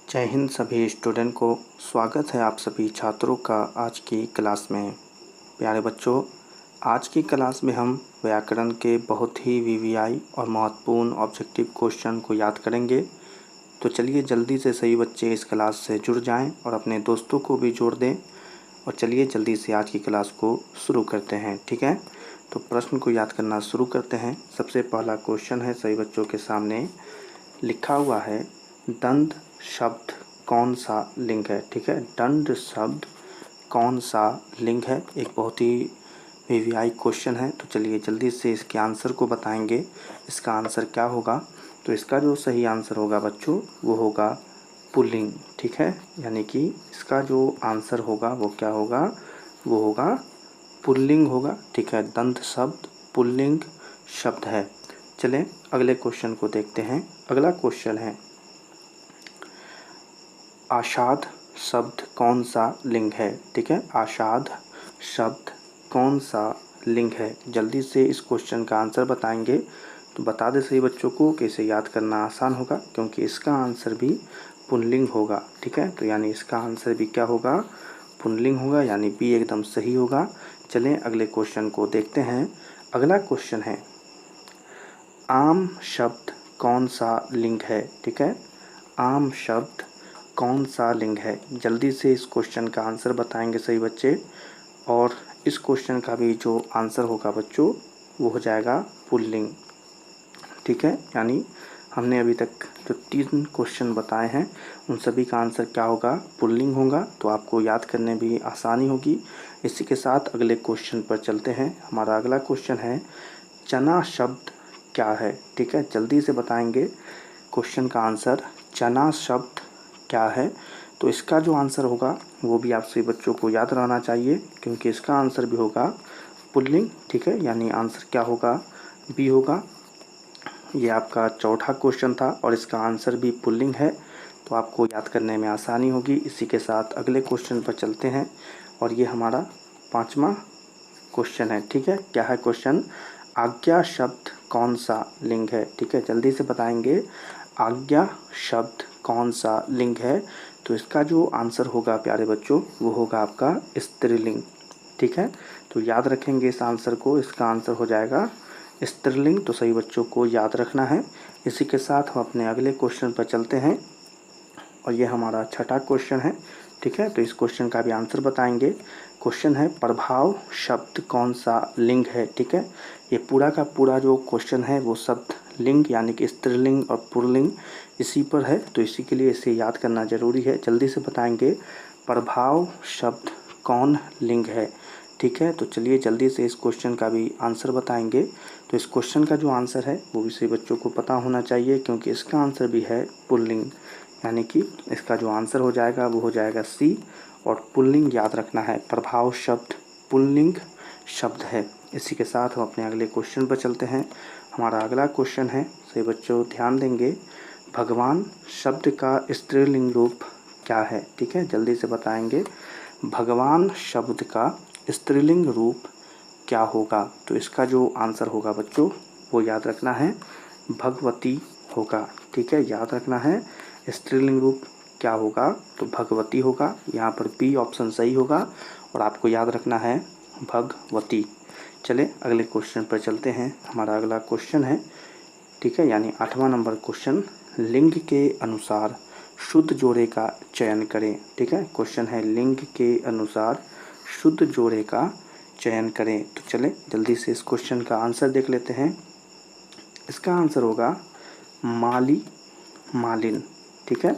जय हिंद सभी स्टूडेंट को। स्वागत है आप सभी छात्रों का आज की क्लास में। प्यारे बच्चों, आज की क्लास में हम व्याकरण के बहुत ही वीवीआई और महत्वपूर्ण ऑब्जेक्टिव क्वेश्चन को याद करेंगे। तो चलिए जल्दी से सभी बच्चे इस क्लास से जुड़ जाएं और अपने दोस्तों को भी जोड़ दें। और चलिए जल्दी से आज की क्लास को शुरू करते हैं, ठीक है। तो प्रश्न को याद करना शुरू करते हैं। सबसे पहला क्वेश्चन है सभी बच्चों के सामने लिखा हुआ है, दंड शब्द कौन सा लिंग है। ठीक है, दंड शब्द कौन सा लिंग है, एक बहुत ही वीवीआई क्वेश्चन है। तो चलिए जल्दी से इसके आंसर को बताएंगे। इसका आंसर क्या होगा? तो इसका जो सही आंसर होगा बच्चों वो होगा पुल्लिंग। ठीक है, यानी कि इसका जो आंसर होगा वो क्या होगा? वो होगा पुल्लिंग होगा। ठीक है, दंत शब्द पुल्लिंग शब्द है। चलें अगले क्वेश्चन को देखते हैं। अगला क्वेश्चन है, आषाढ़ शब्द कौन सा लिंग है। ठीक है, आषाढ़ शब्द कौन सा लिंग है। जल्दी से इस क्वेश्चन का आंसर बताएंगे। तो बता दें सही बच्चों को कि इसे याद करना आसान होगा, क्योंकि इसका आंसर भी पुल्लिंग होगा। ठीक है, तो यानी इसका आंसर भी क्या होगा? पुल्लिंग होगा, यानी बी एकदम सही होगा। चलें अगले क्वेश्चन को देखते हैं। अगला क्वेश्चन है, आम शब्द कौन सा लिंग है। ठीक है, आम शब्द कौन सा लिंग है। जल्दी से इस क्वेश्चन का आंसर बताएंगे सही बच्चे। और इस क्वेश्चन का भी जो आंसर होगा बच्चों वो हो जाएगा पुल्लिंग। ठीक है, यानी हमने अभी तक जो 3 क्वेश्चन बताए हैं उन सभी का आंसर क्या होगा? पुल्लिंग होगा। तो आपको याद करने भी आसानी होगी। इसी के साथ अगले क्वेश्चन पर चलते हैं। हमारा अगला क्वेश्चन है, चना शब्द क्या है। ठीक है, जल्दी से बताएंगे क्वेश्चन का आंसर। चना शब्द क्या है? तो इसका जो आंसर होगा वो भी आप सभी बच्चों को याद रहना चाहिए, क्योंकि इसका आंसर भी होगा पुल्लिंग। ठीक है, यानी आंसर क्या होगा? बी होगा। ये आपका चौथा क्वेश्चन था और इसका आंसर भी पुल्लिंग है। तो आपको याद करने में आसानी होगी। इसी के साथ अगले क्वेश्चन पर चलते हैं और ये हमारा 5वां क्वेश्चन है। ठीक है, क्या है क्वेश्चन? आज्ञा शब्द कौन सा लिंग है। ठीक है, जल्दी से बताएंगे आज्ञा शब्द कौन सा लिंग है। तो इसका जो आंसर होगा प्यारे बच्चों वो होगा आपका स्त्रीलिंग। ठीक है, तो याद रखेंगे इस आंसर को। इसका आंसर हो जाएगा स्त्रीलिंग। तो सही बच्चों को याद रखना है। इसी के साथ हम अपने अगले क्वेश्चन पर चलते हैं और ये हमारा छठा क्वेश्चन है। ठीक है, तो इस क्वेश्चन का भी आंसर बताएंगे। क्वेश्चन है, प्रभाव शब्द कौन सा लिंग है। ठीक है, ये पूरा का पूरा जो क्वेश्चन है वो शब्द लिंग यानी कि स्त्रीलिंग और पुल्लिंग इसी पर है। तो इसी के लिए इसे याद करना ज़रूरी है। जल्दी से बताएंगे प्रभाव शब्द कौन लिंग है। ठीक है, तो चलिए जल्दी से इस क्वेश्चन का भी आंसर बताएंगे। तो इस क्वेश्चन का जो आंसर है वो भी सभी बच्चों को पता होना चाहिए, क्योंकि इसका आंसर भी है पुल्लिंग, यानी कि इसका जो आंसर हो जाएगा वो हो जाएगा सी। और पुल्लिंग याद रखना है, प्रभाव शब्द पुल्लिंग शब्द है। इसी के साथ हम अपने अगले क्वेश्चन पर चलते हैं। हमारा अगला क्वेश्चन है, सभी बच्चों ध्यान देंगे, भगवान शब्द का स्त्रीलिंग रूप क्या है। ठीक है, जल्दी से बताएंगे भगवान शब्द का स्त्रीलिंग रूप क्या होगा। तो इसका जो आंसर होगा बच्चों वो याद रखना है भगवती होगा। ठीक है, याद रखना है स्त्रीलिंग रूप क्या होगा? तो भगवती होगा। यहाँ पर बी ऑप्शन सही होगा और आपको याद रखना है भगवती। चले अगले क्वेश्चन पर चलते हैं। हमारा अगला क्वेश्चन है, ठीक है, यानी 8वां नंबर क्वेश्चन, लिंग के अनुसार शुद्ध जोड़े का चयन करें। ठीक है, क्वेश्चन है लिंग के अनुसार शुद्ध जोड़े का चयन करें। तो चलें जल्दी से इस क्वेश्चन का आंसर देख लेते हैं। इसका आंसर होगा माली मालिन। ठीक है,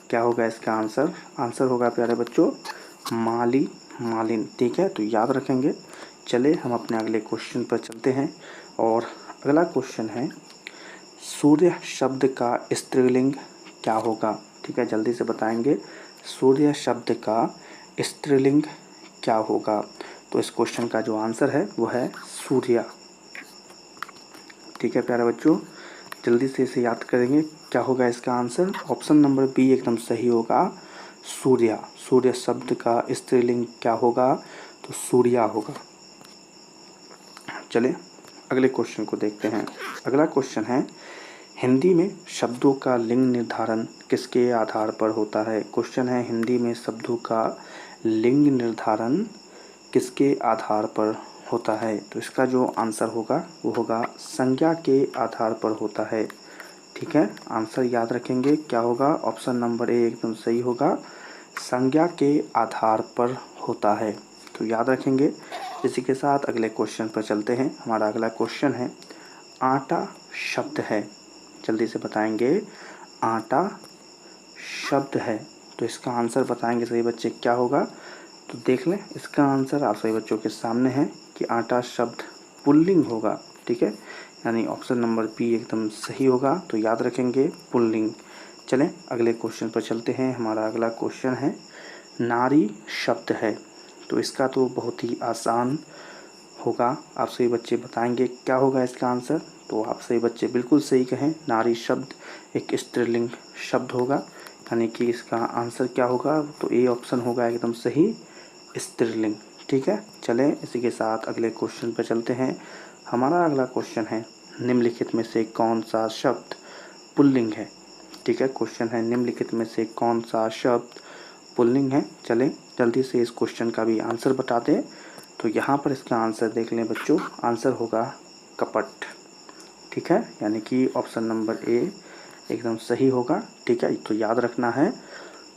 क्या होगा इसका आंसर? आंसर होगा प्यारे बच्चों माली मालिन। ठीक है, तो याद रखेंगे। चले हम अपने अगले क्वेश्चन पर चलते हैं और अगला क्वेश्चन है, सूर्य शब्द का स्त्रीलिंग क्या होगा। ठीक है, जल्दी से बताएंगे सूर्य शब्द का स्त्रीलिंग क्या होगा। तो इस क्वेश्चन का जो आंसर है वो है सूर्या। ठीक है प्यारे बच्चों, जल्दी से इसे याद करेंगे। क्या होगा इसका आंसर? ऑप्शन नंबर बी एकदम सही होगा, सूर्या। सूर्य शब्द का स्त्रीलिंग क्या होगा? तो सूर्या होगा। चले अगले क्वेश्चन को देखते हैं। अगला क्वेश्चन है, हिंदी में शब्दों का लिंग निर्धारण किसके आधार पर होता है? क्वेश्चन है, हिंदी में शब्दों का लिंग निर्धारण किसके आधार पर होता है? तो इसका जो आंसर होगा वो होगा संज्ञा के आधार पर होता है। ठीक है, आंसर याद रखेंगे क्या होगा? ऑप्शन नंबर ए एकदम सही होगा, संज्ञा के आधार पर होता है। तो याद रखेंगे। इसी के साथ अगले क्वेश्चन पर चलते हैं। हमारा अगला क्वेश्चन है, आटा शब्द है, जल्दी से बताएंगे। आटा शब्द है, तो इसका आंसर बताएंगे सही बच्चे क्या होगा? तो देख लें, इसका आंसर आप सभी बच्चों के सामने है कि आटा शब्द पुल्लिंग होगा। ठीक है, यानी ऑप्शन नंबर बी एकदम सही होगा। तो याद रखेंगे पुल्लिंग। चलें अगले क्वेश्चन पर चलते हैं। हमारा अगला क्वेश्चन है, नारी शब्द है, तो इसका तो बहुत ही आसान होगा। आप सभी बच्चे बताएंगे क्या होगा इसका आंसर? तो आप सभी बच्चे बिल्कुल सही कहें, नारी शब्द एक स्त्रीलिंग शब्द होगा, यानी कि इसका आंसर क्या होगा? तो ए ऑप्शन होगा एकदम सही, स्त्रीलिंग। ठीक है, चलें इसी के साथ अगले क्वेश्चन पर चलते हैं। हमारा अगला क्वेश्चन है, निम्नलिखित में से कौन सा शब्द पुल्लिंग है? ठीक है, क्वेश्चन है निम्नलिखित में से कौन सा शब्द पुल्लिंग है? चलें जल्दी से इस क्वेश्चन का भी आंसर बता दें। तो यहाँ पर इसका आंसर देख लें बच्चों, आंसर होगा कपट। ठीक है, यानी कि ऑप्शन नंबर ए एकदम सही होगा। ठीक है, तो याद रखना है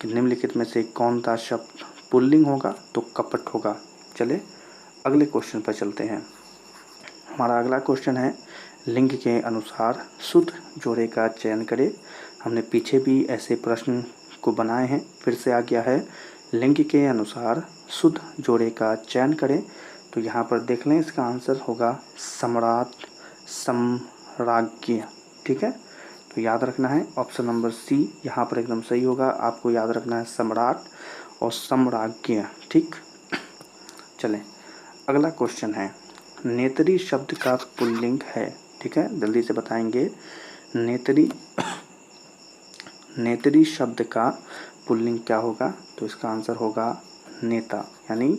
कि निम्नलिखित में से कौन सा शब्द पुल्लिंग होगा? तो कपट होगा। चले अगले क्वेश्चन पर चलते हैं। हमारा अगला क्वेश्चन है, लिंग के अनुसार शुद्ध जोड़े का चयन करें। हमने पीछे भी ऐसे प्रश्न को बनाए हैं, फिर से आ गया है, लिंग के अनुसार शुद्ध जोड़े का चयन करें। तो यहाँ पर देख लें, इसका आंसर होगा सम्राट, सम्राज्ञी। ठीक है, तो याद रखना है ऑप्शन नंबर सी यहाँ पर एकदम सही होगा। आपको याद रखना है सम्राट और सम्राज्ञी। ठीक, चलें अगला क्वेश्चन है, नेत्री शब्द का पुल्लिंग है। ठीक है, जल्दी से बताएंगे, नेत्री शब्द का पुल्लिंग क्या होगा? तो इसका आंसर होगा नेता, यानी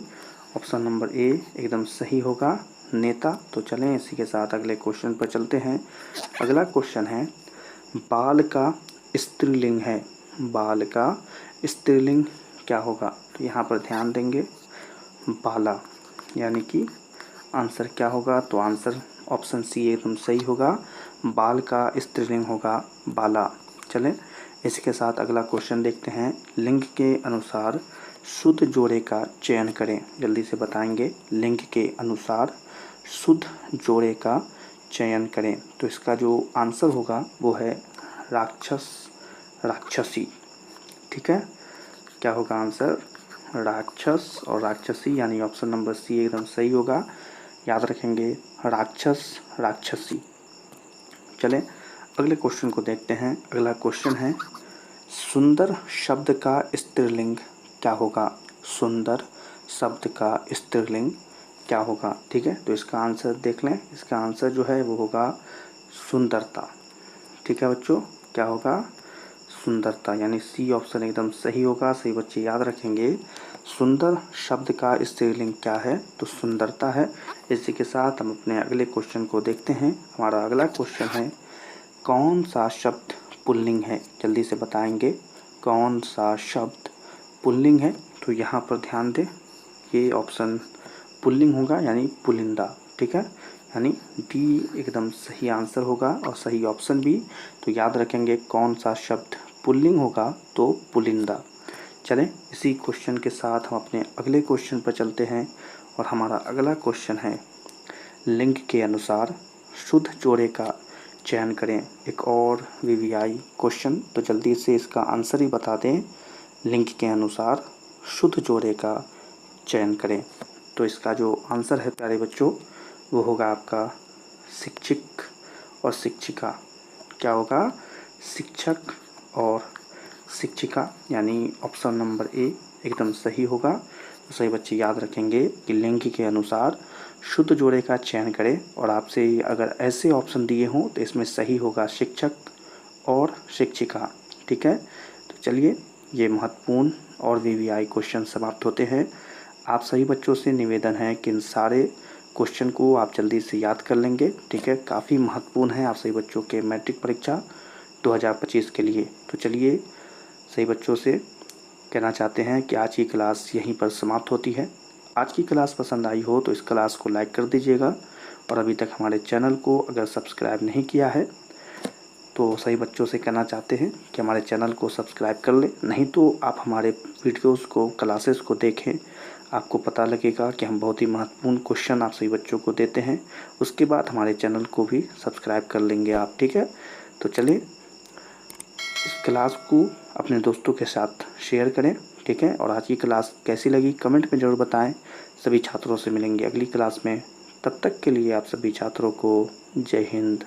ऑप्शन नंबर ए एकदम सही होगा, नेता। तो चलें इसी के साथ अगले क्वेश्चन पर चलते हैं। अगला क्वेश्चन है, बाल का स्त्रीलिंग है, बाल का स्त्रीलिंग क्या होगा? तो यहाँ पर ध्यान देंगे, बाला, यानी कि आंसर क्या होगा? तो आंसर ऑप्शन सी एकदम सही होगा, बाल का स्त्रीलिंग होगा बाला। चलें इसके साथ अगला क्वेश्चन देखते हैं, लिंग के अनुसार शुद्ध जोड़े का चयन करें। जल्दी से बताएंगे, लिंग के अनुसार शुद्ध जोड़े का चयन करें। तो इसका जो आंसर होगा वो है राक्षस, राक्षसी। ठीक है, क्या होगा आंसर? राक्षस और राक्षसी, यानी ऑप्शन नंबर सी एकदम सही होगा। याद रखेंगे, राक्षस, राक्षसी। चलें अगले क्वेश्चन को देखते हैं। अगला क्वेश्चन है, सुंदर शब्द का स्त्रीलिंग क्या होगा? सुंदर शब्द का स्त्रीलिंग क्या होगा? ठीक है, तो इसका आंसर देख लें, इसका आंसर जो है वो होगा सुंदरता। ठीक है बच्चों, क्या होगा? सुंदरता, यानी सी ऑप्शन एकदम सही होगा। सही बच्चे याद रखेंगे, सुंदर शब्द का स्त्रीलिंग क्या है? तो सुंदरता है। इसी के साथ हम अपने अगले क्वेश्चन को देखते हैं। हमारा अगला क्वेश्चन है, कौन सा शब्द पुल्लिंग है? जल्दी से बताएंगे, कौन सा शब्द पुल्लिंग है? तो यहाँ पर ध्यान दें, ये ऑप्शन पुल्लिंग होगा, यानी पुलिंदा। ठीक है, यानी डी एकदम सही आंसर होगा और सही ऑप्शन भी। तो याद रखेंगे, कौन सा शब्द पुल्लिंग होगा? तो पुलिंदा। चलें इसी क्वेश्चन के साथ हम अपने अगले क्वेश्चन पर चलते हैं। और हमारा अगला क्वेश्चन है, लिंग के अनुसार शुद्ध जोड़े का चयन करें। एक और वीवीआई क्वेश्चन, तो जल्दी से इसका आंसर ही बता दें, लिंग के अनुसार शुद्ध जोड़े का चयन करें। तो इसका जो आंसर है प्यारे बच्चों, वो होगा आपका शिक्षक और शिक्षिका। क्या होगा? शिक्षक और शिक्षिका, यानी ऑप्शन नंबर ए एकदम सही होगा। तो सही बच्चे याद रखेंगे कि लिंग के अनुसार शुद्ध जोड़े का चयन करें। और आपसे अगर ऐसे ऑप्शन दिए हों तो इसमें सही होगा शिक्षक और शिक्षिका। ठीक है, तो चलिए ये महत्वपूर्ण और वीवीआई क्वेश्चन समाप्त होते हैं। आप सभी बच्चों से निवेदन है कि इन सारे क्वेश्चन को आप जल्दी से याद कर लेंगे, ठीक है। काफ़ी महत्वपूर्ण है आप सभी बच्चों के मैट्रिक परीक्षा 2025 के लिए। तो चलिए सभी बच्चों से कहना चाहते हैं कि आज की क्लास यहीं पर समाप्त होती है। आज की क्लास पसंद आई हो तो इस क्लास को लाइक कर दीजिएगा, और अभी तक हमारे चैनल को अगर सब्सक्राइब नहीं किया है तो सभी बच्चों से कहना चाहते हैं कि हमारे चैनल को सब्सक्राइब कर लें। नहीं तो आप हमारे वीडियोस को, क्लासेस को देखें, आपको पता लगेगा कि हम बहुत ही महत्वपूर्ण क्वेश्चन आप सभी बच्चों को देते हैं। उसके बाद हमारे चैनल को भी सब्सक्राइब कर लेंगे आप, ठीक है। तो चलिए इस क्लास को अपने दोस्तों के साथ शेयर करें, ठीक है। और आज की क्लास कैसी लगी कमेंट में ज़रूर बताएं। सभी छात्रों से मिलेंगे अगली क्लास में। तब तक के लिए आप सभी छात्रों को जय हिंद।